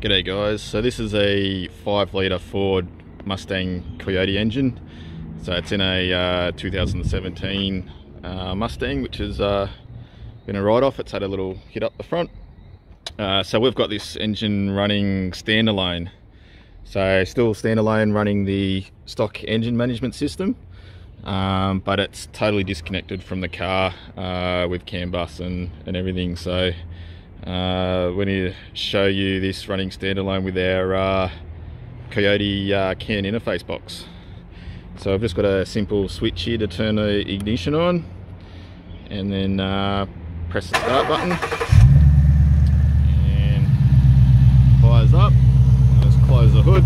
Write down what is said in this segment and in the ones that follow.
G'day guys, so this is a 5-litre Ford Mustang Coyote engine. So it's in a 2017 Mustang, which has been a write-off. It's had a little hit up the front. So we've got this engine running standalone. So still standalone, running the stock engine management system, but it's totally disconnected from the car with Canbus and everything. So we're going to show you this running standalone with our Coyote CAN interface box. So I've just got a simple switch here to turn the ignition on, and then press the start button, and fires up. Let's close the hood.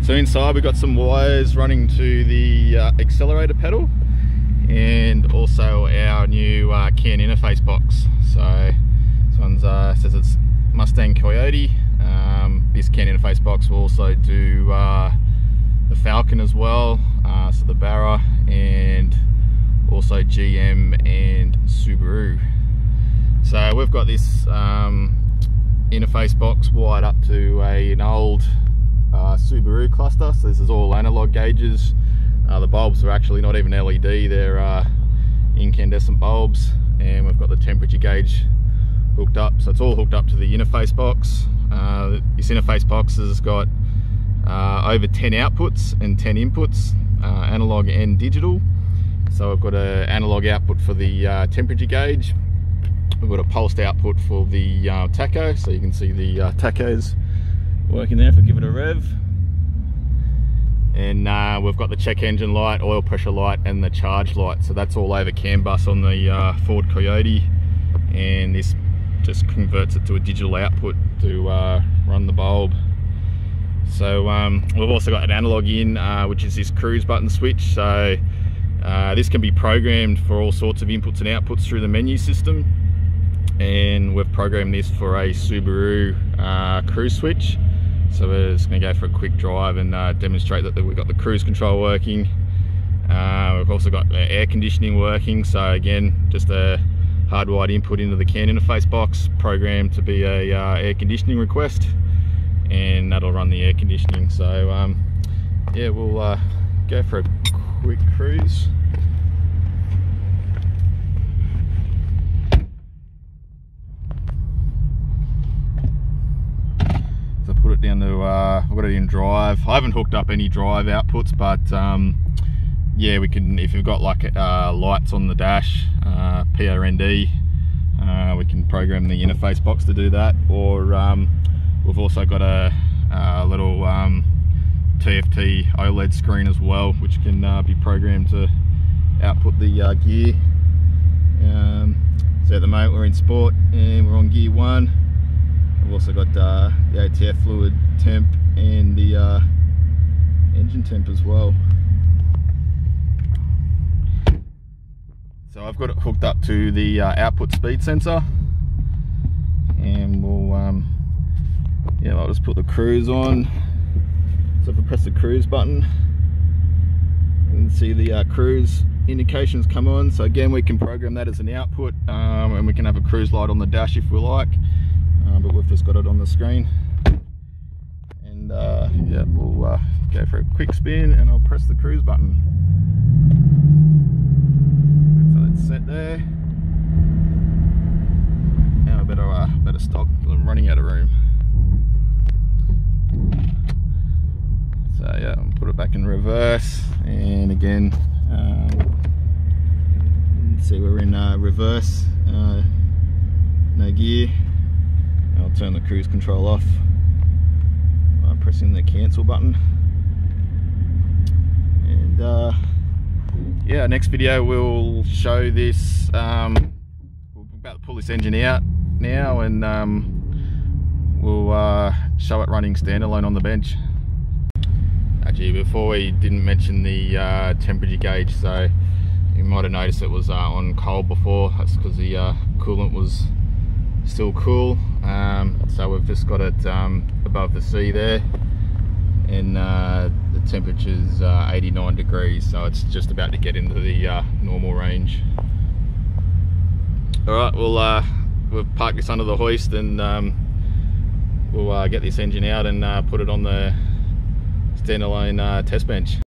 So inside we've got some wires running to the accelerator pedal, and also our new CAN interface box. So this one says it's Mustang Coyote. This CAN interface box will also do the Falcon as well, so the Barra, and also GM and Subaru. So we've got this interface box wired up to an old Subaru cluster. So this is all analog gauges. The bulbs are actually not even LED, they're incandescent bulbs, and we've got the temperature gauge hooked up. So it's all hooked up to the interface box. This interface box has got over 10 outputs and 10 inputs, analog and digital. So we've got an analog output for the temperature gauge. We've got a pulsed output for the tacho, so you can see the tachos working there if I give it a rev. And we've got the check engine light, oil pressure light, and the charge light. So that's all over Canbus on the Ford Coyote, and this just converts it to a digital output to run the bulb. So we've also got an analog in, which is this cruise button switch. So this can be programmed for all sorts of inputs and outputs through the menu system, and we've programmed this for a Subaru cruise switch. So we're just going to go for a quick drive and demonstrate that we've got the cruise control working. We've also got air conditioning working. So again, just a hardwired input into the CAN interface box, programmed to be a air conditioning request, and that'll run the air conditioning. So yeah, we'll go for a quick cruise. So put it down to I've got it in drive. I haven't hooked up any drive outputs, but yeah, we can, if you've got like lights on the dash, PRND, we can program the interface box to do that. Or we've also got a little TFT OLED screen as well, which can be programmed to output the gear. So at the moment we're in sport and we're on gear 1. We've also got the ATF fluid temp and the engine temp as well. So I've got it hooked up to the output speed sensor, and we'll yeah, I'll just put the cruise on. So if I press the cruise button, you can see the cruise indications come on. So again, we can program that as an output, and we can have a cruise light on the dash if we like, but we've just got it on the screen. And yeah, we'll go for a quick spin, and I'll press the cruise button. Set there. Now I better stop, I'm running out of room. So yeah, I'll put it back in reverse, and again, see we're in reverse, no gear. I'll turn the cruise control off by pressing the cancel button. And yeah, next video we'll show this, we're about to pull this engine out now, and we'll show it running standalone on the bench. Actually, before we didn't mention the temperature gauge, so you might have noticed it was on cold before. That's because the coolant was still cool. So we've just got it above the sea there, and the temperature's 89 degrees, so it's just about to get into the normal range. Alright, we'll park this under the hoist, and we'll get this engine out and put it on the standalone test bench.